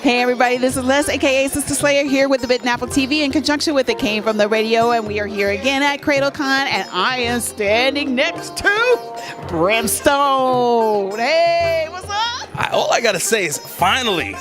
Hey everybody, this is Les, aka Sister Slayer, here with the Bitten Apple TV in conjunction with It Came From The Radio, and we are here again at CRADLE Con, and I am standing next to Brimstone. Hey, what's up? All I gotta say is finally,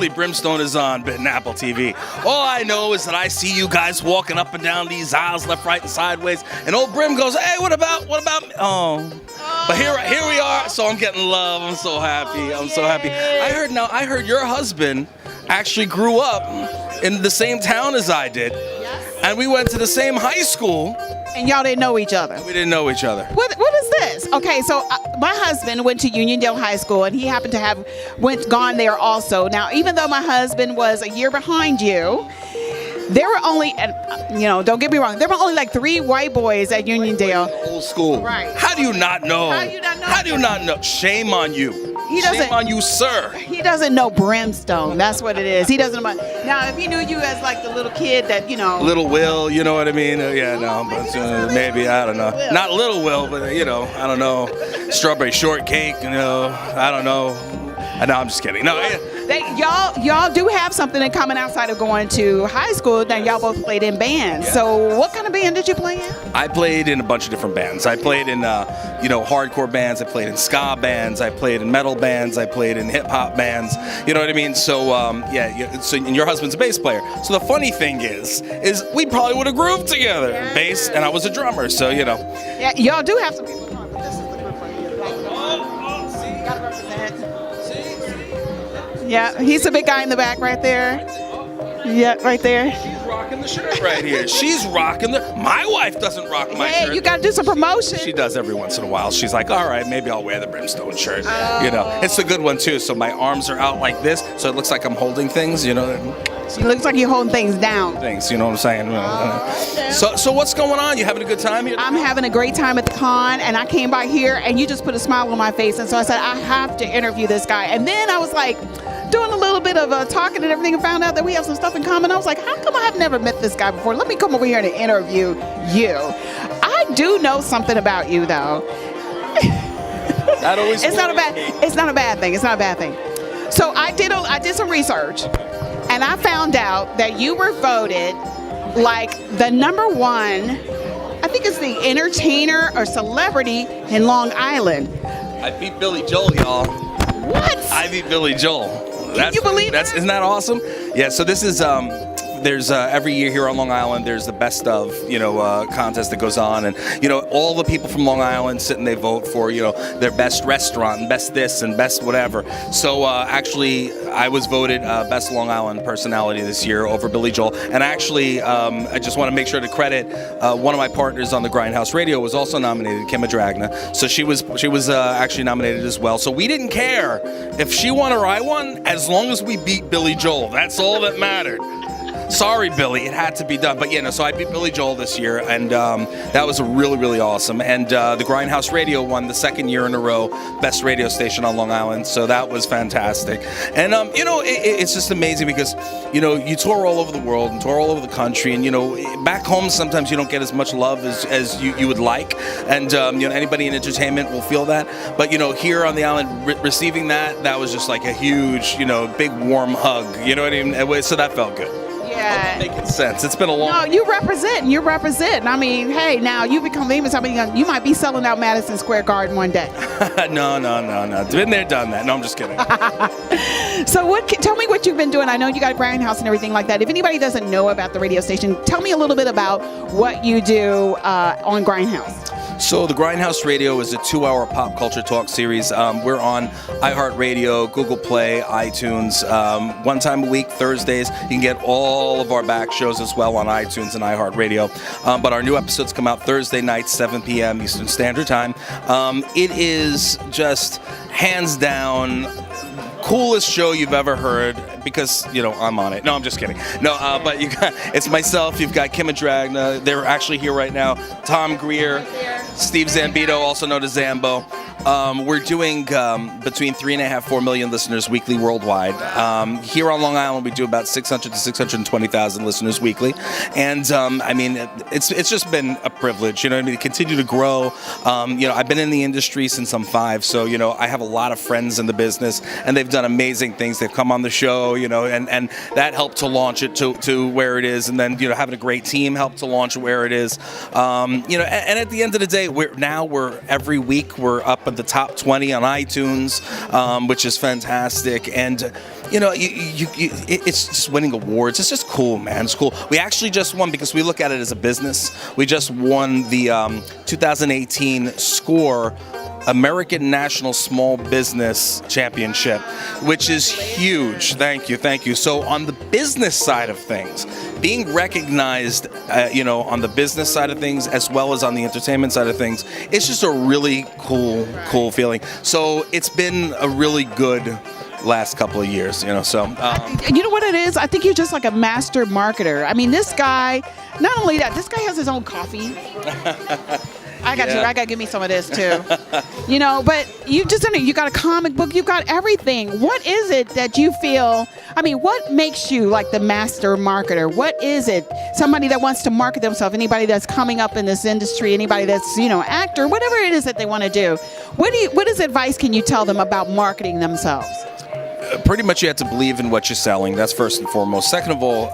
Brimstone is on Bitten Apple TV. All I know is that I see you guys walking up and down these aisles, left, right, and sideways, and old Brim goes, "Hey, what about me?" Oh. But here we are, so I'm getting love. I'm so happy. I'm so happy. I heard your husband actually grew up in the same town as I did. Yes. And we went to the same high school. And y'all didn't know each other. We didn't know each other. What is this? Okay, so my husband went to Uniondale High School, and he happened to have gone there also. Now, even though my husband was a year behind you, there were only, don't get me wrong, there were only like 3 white boys at Uniondale. Old school. Right. How do you not know? How do you not know? Shame on you. Shame on you, sir. He doesn't know Brimstone. That's what it is. He doesn't know. Now, if he knew you as like the little kid that, Little Will, you know what I mean? But maybe, I don't know. Not Little Will, but, I don't know. Strawberry shortcake, I don't know. No, I'm just kidding. No, y'all do have something in common outside of going to high school. Now y'all both played in bands. Yeah. So what kind of band did you play in? I played in a bunch of different bands. I played in hardcore bands. I played in ska bands. I played in metal bands. I played in hip hop bands. You know what I mean? So So and your husband's a bass player. So the funny thing is we probably would have grooved together. Yeah. Bass, and I was a drummer. So Yeah, y'all do have some people. This is the group right here. See, you gotta represent. Yeah, he's the big guy in the back right there. Yeah, right there. She's rocking the shirt right here. She's rocking my wife doesn't rock my shirt. Hey, you got to do some promotion. She does every once in a while. She's like, all right, maybe I'll wear the Brimstone shirt. Oh. It's a good one too. So my arms are out like this, so it looks like I'm holding things, It looks like you're holding things down. Things, you know what I'm saying? Okay. So what's going on? You having a good time here? I'm having a great time at the con, and I came by here, and you just put a smile on my face, and so I said, I have to interview this guy. And then I was like, doing a little bit of talking and everything, and found out that we have some stuff in common. I was like, how come I've never met this guy before? Let me come over here and interview you. I do know something about you, though. Not always. It's not a bad thing. It's not a bad thing. So I did some research, and I found out that you were voted like the #1, I think it's the entertainer or celebrity in Long Island. I beat Billy Joel, y'all. What? I beat Billy Joel. Can you believe that? Isn't that awesome? Yeah, so this is, there's every year here on Long Island, there's the best of, contest that goes on. And, all the people from Long Island sit and they vote for, their best restaurant and best this and best whatever. So actually, I was voted best Long Island personality this year over Billy Joel. And actually, I just want to make sure to credit one of my partners on the Grindhouse Radio was also nominated, Kim Dragna. So she was actually nominated as well. So we didn't care if she won or I won, as long as we beat Billy Joel. That's all that mattered. Sorry, Billy, it had to be done. But so I beat Billy Joel this year, and that was really, really awesome. And the Grindhouse Radio won the 2nd year in a row, best radio station on Long Island. So that was fantastic. And, it's just amazing because, you tour all over the world and tour all over the country. And, back home, sometimes you don't get as much love as you would like. And, anybody in entertainment will feel that. But, here on the island, receiving that was just like a huge, big warm hug. You know what I mean? So that felt good. Yeah. Making sense. It's been a long. No, you represent. I mean, hey, now you become famous. I mean, you might be selling out Madison Square Garden one day. No. Been there, done that. No, I'm just kidding. So tell me what you've been doing. I know you got a Grindhouse and everything like that. If anybody doesn't know about the radio station, tell me a little bit about what you do on Grindhouse. So the Grindhouse Radio is a 2-hour pop culture talk series. We're on iHeartRadio, Google Play, iTunes. One time a week, Thursdays. You can get all of our back shows as well on iTunes and iHeartRadio. But our new episodes come out Thursday nights, 7 p.m. Eastern Standard Time. It is just hands down coolest show you've ever heard because, I'm on it. No, I'm just kidding. No, but it's myself. You've got Kim Dragna. They're actually here right now. Tom Greer, Steve Zambito, also known as Zambo. We're doing between 3.5, 4 million listeners weekly worldwide. Here on Long Island, we do about 600 to 620,000 listeners weekly, and I mean, it's just been a privilege, you know what I mean, to continue to grow. You know, I've been in the industry since I'm 5, so you know, I have a lot of friends in the business, and they've done amazing things. They've come on the show, you know, and that helped to launch it to where it is, and then you know, having a great team helped to launch it where it is. You know, and at the end of the day, we're every week we're up at the top 20 on iTunes, which is fantastic, and you know, it's just winning awards. It's just cool, man. It's cool. We actually just won, because we look at it as a business. We just won the 2018 SCORE American National Small Business Championship, which is huge. Thank you. So on the business side of things, being recognized, you know, on the business side of things as well as on the entertainment side of things, it's just a really cool feeling. So it's been a really good last couple of years, you know, so. You know what it is? I think you're just like a master marketer. I mean, this guy, not only that, this guy has his own coffee. I got to give me some of this too. You know, but you got a comic book, you've got everything. What is it that you feel, I mean, what makes you like the master marketer? What is it? Somebody that wants to market themselves, anybody that's coming up in this industry, anybody that's, you know, actor, whatever it is that they want to do. What advice can you tell them about marketing themselves? Pretty much you have to believe in what you're selling. That's first and foremost. Second of all,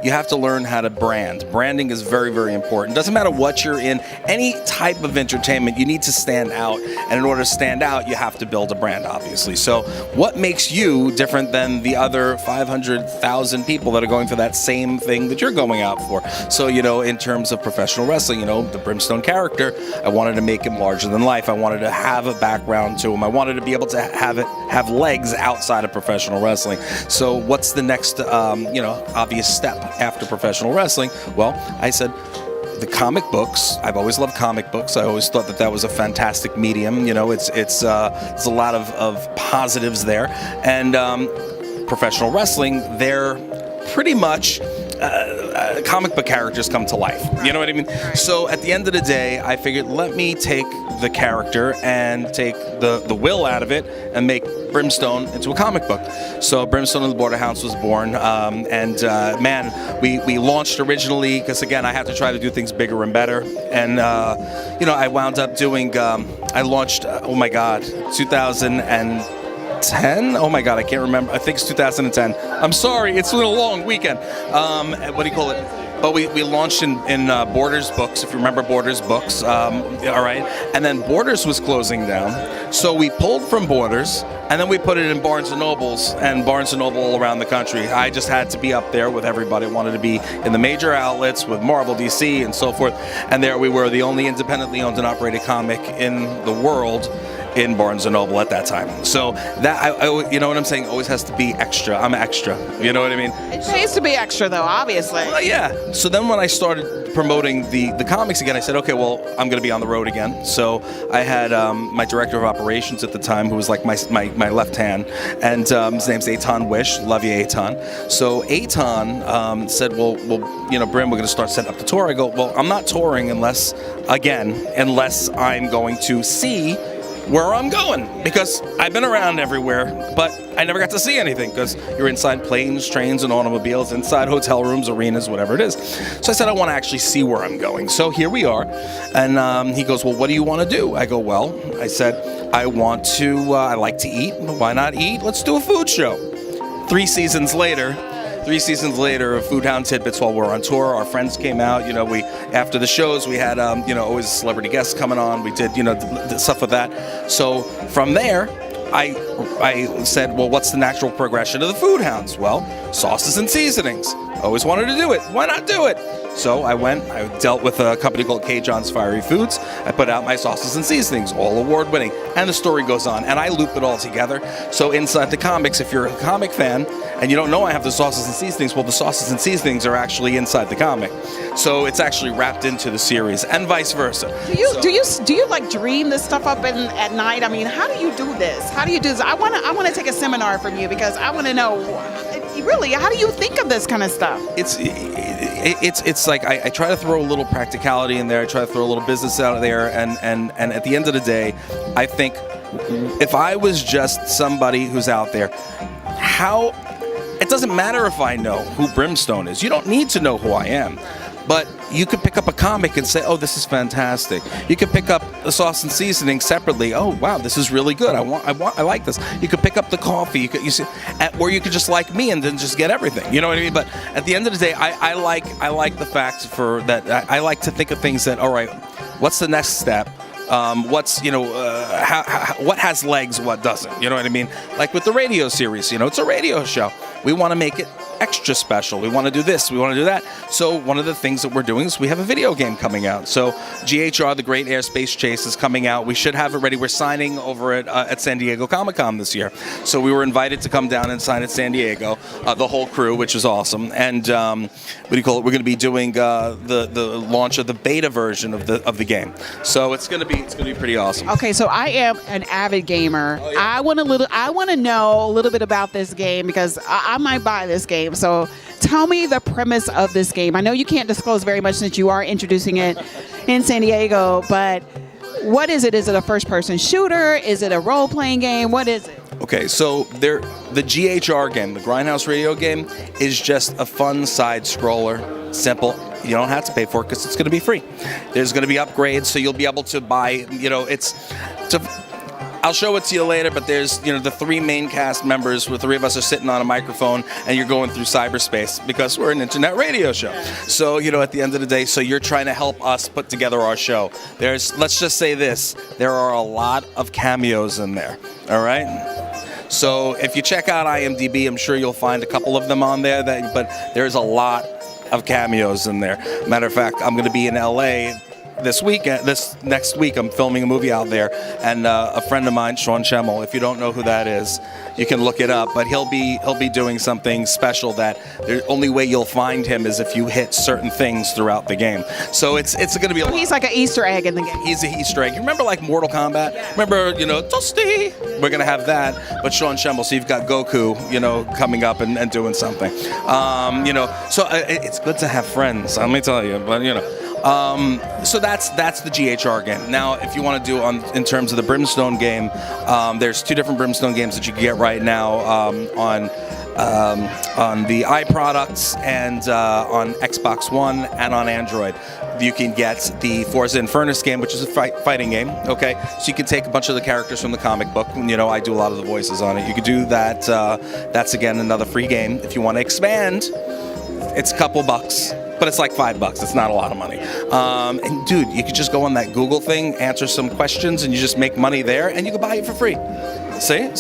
you have to learn how to brand. Branding is very, very important. Doesn't matter what you're in. Any type of entertainment, you need to stand out. And in order to stand out, you have to build a brand, obviously. So what makes you different than the other 500,000 people that are going for that same thing that you're going out for? So, you know, in terms of professional wrestling, you know, the Brimstone character, I wanted to make him larger than life. I wanted to have a background to him. I wanted to be able to have legs outside of professional wrestling. So what's the next, you know, obvious step after professional wrestling? Well, I said, the comic books. I've always loved comic books. I always thought that was a fantastic medium. You know, it's there's a lot of positives there, and professional wrestling, they're pretty much comic book characters come to life. You know what I mean? So at the end of the day, I figured, let me take the character and take the will out of it and make Brimstone into a comic book. So Brimstone and the Border Hounds was born, and man, we launched originally because, again, I had to try to do things bigger and better, and you know, I wound up doing, I launched, oh my God, 2010? Oh my God, I can't remember. I think it's 2010. I'm sorry, it's been a long weekend. What do you call it? But we launched in Borders Books, if you remember Borders Books, all right? And then Borders was closing down, so we pulled from Borders, and then we put it in Barnes & Nobles, and Barnes & Noble all around the country. I just had to be up there with everybody. I wanted to be in the major outlets with Marvel, DC, and so forth. And there we were, the only independently owned and operated comic in the world in Barnes & Noble at that time. So that, I you know what I'm saying, always has to be extra. I'm extra, you know what I mean? It pays to be extra though, obviously. Well, yeah. So then when I started promoting the comics again, I said, okay, well, I'm going to be on the road again. So I had my director of operations at the time, who was like my left hand, and his name's Eitan Wish. Love you, Eitan. So Eitan said, well, you know, Brim, we're going to start setting up the tour. I go, well, I'm not touring unless I'm going to see where I'm going, because I've been around everywhere, but I never got to see anything, because you're inside planes, trains, and automobiles, inside hotel rooms, arenas, whatever it is. So I said, I want to actually see where I'm going. So here we are, and he goes, well, what do you want to do? I go, well, I said, I want to, I like to eat. Why not eat? Let's do a food show. 3 seasons later of Food Hound Tidbits while we're on tour. Our friends came out, you know, after the shows, we had, you know, always celebrity guests coming on. We did, you know, the stuff with that. So from there, I said, well, what's the natural progression of the Food Hounds? Well, sauces and seasonings. Always wanted to do it. Why not do it? So I dealt with a company called K. John's Fiery Foods. I put out my sauces and seasonings, all award-winning. And the story goes on, and I loop it all together. So inside the comics, if you're a comic fan and you don't know I have the sauces and seasonings, well, the sauces and seasonings are actually inside the comic. So it's actually wrapped into the series, and vice versa. Do you like dream this stuff up at night? I mean, how do you do this? How do you do this? I want to take a seminar from you, because I want to know, really, how do you think of this kind of stuff? it's like I try to throw a little practicality in there. I try to throw a little business out there, and at the end of the day, I think if I was just somebody who's out there, how it doesn't matter if I know who Brimstone is. You don't need to know who I am. But you could pick up a comic and say, "Oh, this is fantastic." You could pick up the sauce and seasoning separately. "Oh, wow, this is really good. I like this." You could pick up the coffee. Or you could just like me and then just get everything. You know what I mean? But at the end of the day, I like the fact I like to think of things that, all right, what's the next step? What has legs, what doesn't? You know what I mean? Like with the radio series, it's a radio show. We want to make it extra special. We want to do this. We want to do that. So one of the things that we're doing is we have a video game coming out. So GHR, the Great Airspace Chase, is coming out. We should have it ready. We're signing over at San Diego Comic-Con this year. So we were invited to come down and sign at San Diego, the whole crew, which is awesome. And what do you call it? We're going to be doing the launch of the beta version of the game. So it's going to be pretty awesome. Okay, so I am an avid gamer. Oh, yeah. I want to know a little bit about this game because I might buy this game. So tell me the premise of this game. I know you can't disclose very much since you are introducing it in San Diego, but what is it? Is it a first-person shooter? Is it a role-playing game? What is it? Okay, so the GHR game, the Grindhouse Radio game, is just a fun side scroller, simple. You don't have to pay for it because it's going to be free. There's going to be upgrades, so you'll be able to buy. I'll show it to you later, but there's, the three main cast members, the three of us are sitting on a microphone and you're going through cyberspace because we're an internet radio show. So, at the end of the day, so you're trying to help us put together our show. Let's just say this, there are a lot of cameos in there, all right? So if you check out IMDb, I'm sure you'll find a couple of them on there, but there's a lot of cameos in there. Matter of fact, I'm going to be in LA this next week. I'm filming a movie out there, and a friend of mine, Sean Schemmel, if you don't know who that is, you can look it up, but he'll be doing something special that the only way you'll find him is if you hit certain things throughout the game. So it's going to be a lot. He's like an Easter egg in the game. He's an Easter egg. You remember like Mortal Kombat? Yeah. Remember, Dusty? We're going to have that, but Sean Schemmel, so you've got Goku, coming up and doing something. So it's good to have friends, let me tell you, but so that's the GHR game. Now, if you want to do in terms of the Brimstone game, there's two different Brimstone games that you can get right now on the iProducts and on Xbox One and on Android. You can get the Forza Infernus game, which is a fighting game. Okay, so you can take a bunch of the characters from the comic book. And, I do a lot of the voices on it. You could do that. That's again another free game. If you want to expand, it's a couple bucks. But it's like $5. It's not a lot of money. And dude, you could just go on that Google thing, answer some questions, and you just make money there, and you can buy it for free. See?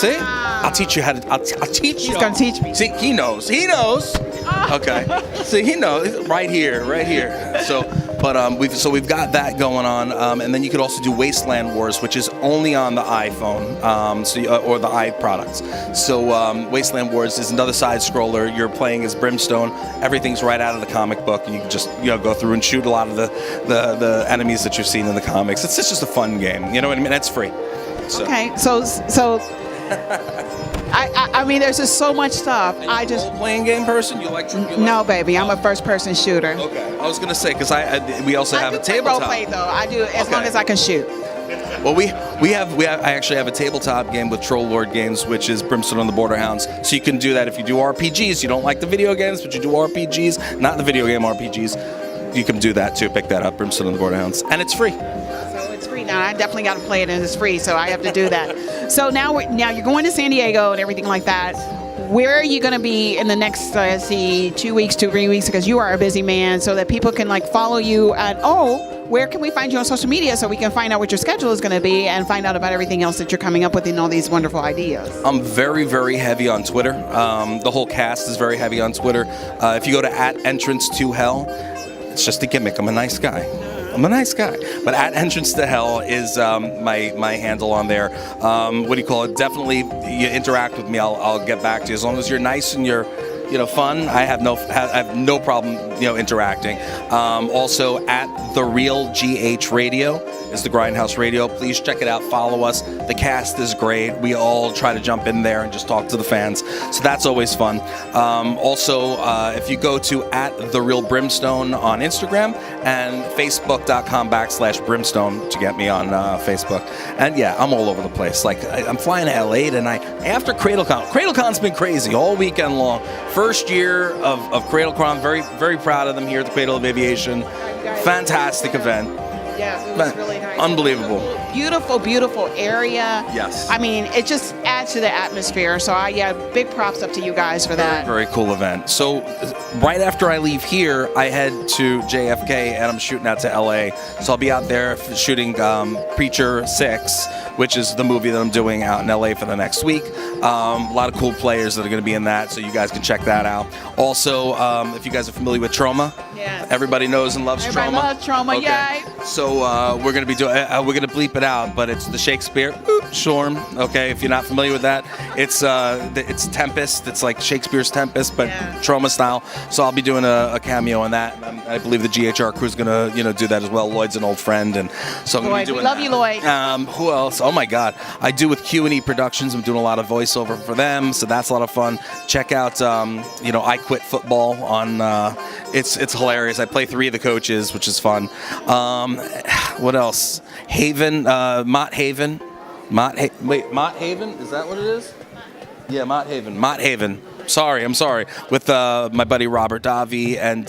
Wow. I'll teach you how to. I'll teach you. He's gonna teach me. See, he knows. Okay. See, he knows. Right here. But we've got that going on, and then you could also do Wasteland Wars, which is only on the iPhone, or the iProducts. So Wasteland Wars is another side scroller. You're playing as Brimstone. Everything's right out of the comic book, and you can just go through and shoot a lot of the enemies that you've seen in the comics. It's just a fun game. You know what I mean? It's free. So. Okay, so I mean, there's just so much stuff. And you're a role-playing game person? No, baby, I'm a first-person shooter. Okay, I was gonna say because we also have a tabletop. Role-play though. I do as long as I can shoot. Well, I actually have a tabletop game with Troll Lord Games, which is Brimstone and the Borderhounds. So you can do that if you do RPGs. You don't like the video games, but you do RPGs, not the video game RPGs. You can do that too. Pick that up, Brimstone and the Borderhounds, and it's free. Now I definitely got to play it, and it's free, so I have to do that. So now you're going to San Diego and everything like that. Where are you going to be in the next 2 weeks to 3 weeks? Because you are a busy man, so that people can follow you at where can we find you on social media so we can find out what your schedule is going to be and find out about everything else that you're coming up with and all these wonderful ideas? I'm very, very heavy on Twitter. The whole cast is very heavy on Twitter. If you go to @entrance2hell, it's just a gimmick. I'm a nice guy. But @entrance2hell is my handle on there. What do you call it? Definitely, you interact with me. I'll get back to you as long as you're nice and you're fun, I have no problem, interacting. Also at The Real GH Radio is the Grindhouse Radio. Please check it out. Follow us. The cast is great. We all try to jump in there and just talk to the fans. So that's always fun. Also, if you go to at The Real Brimstone on Instagram and Facebook.com/Brimstone to get me on Facebook. And yeah, I'm all over the place. Like I'm flying to LA tonight after Cradle Con. Cradle Con's been crazy all weekend long. First year of Cradle Con. Very, very proud of them here at the Cradle of Aviation. Fantastic event. Yeah, it was really nice. Unbelievable. Beautiful, beautiful area. Yes. I mean, it just adds to the atmosphere. So, big props up to you guys for that. Very, very cool event. So, right after I leave here, I head to JFK and I'm shooting out to LA. So, I'll be out there shooting Preacher 6, which is the movie that I'm doing out in LA for the next week. A lot of cool players that are going to be in that, so you guys can check that out. Also, if you guys are familiar with Trauma, yes. Everybody knows and loves Everybody Trauma. loves Trauma, okay. Yay. So we're going to be doing. We're going to bleep it out, but it's the Shakespeare Shorm. Okay, if you're not familiar with that, it's Tempest. It's like Shakespeare's Tempest, but Trauma style. So I'll be doing a cameo on that. I believe the GHR crew's going to do that as well. Lloyd's an old friend, and so I'm going to be doing. We love you, Lloyd. Who else? Oh my God, I do with Q&E Productions. I'm doing a lot of voiceover for them, so that's a lot of fun. Check out I Quit Football on. It's hilarious. I play 3 of the coaches, which is fun. What else? Haven, Mott Haven. Mott Haven? Is that what it is? Yeah, Mott Haven. I'm sorry. With my buddy Robert Davi, and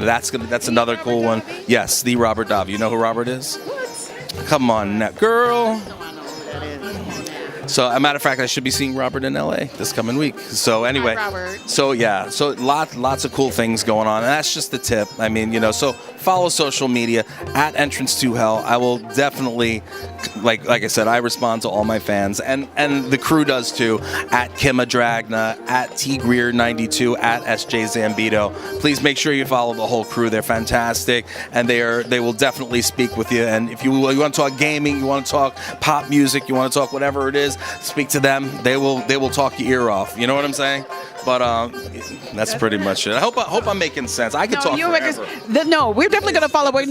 that's another cool one. Yes, the Robert Davi. You know who Robert is? What? Come on, now, girl. I know who that is. So, as a matter of fact, I should be seeing Robert in LA this coming week. So, anyway. Hi, Robert. So, yeah. So, lots of cool things going on. And that's just the tip. I mean, so follow social media at Entrance to Hell. I will definitely, like I said, I respond to all my fans. And the crew does too. At Kima Dragna, at T Greer 92, at SJ Zambito. Please make sure you follow the whole crew. They're fantastic. And they will definitely speak with you. And if you want to talk gaming, you want to talk pop music, you want to talk whatever it is, speak to them. They will talk your ear off. You know what I'm saying? But that's pretty much it. I hope I'm making sense. I could talk forever. No, we're definitely going to follow up.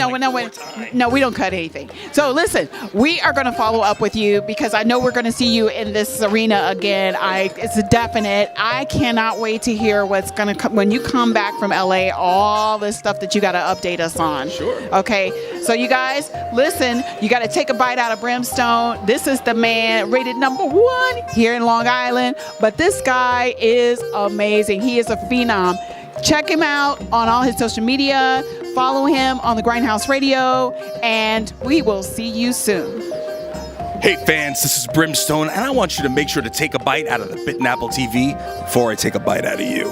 No, we don't cut anything. So listen, we are going to follow up with you because I know we're going to see you in this arena again. It's a definite. I cannot wait to hear what's going to come when you come back from LA. All this stuff that you got to update us on. Sure. Okay. So you guys, listen. You got to take a bite out of Brimstone. This is the man rated #1 here in Long Island. But this guy is amazing. He is a phenom. Check him out on all his social media. Follow him on the Grindhouse Radio, and we will see you soon. Hey fans, this is Brimstone, and I want you to make sure to take a bite out of the Bitten Apple TV before I take a bite out of you.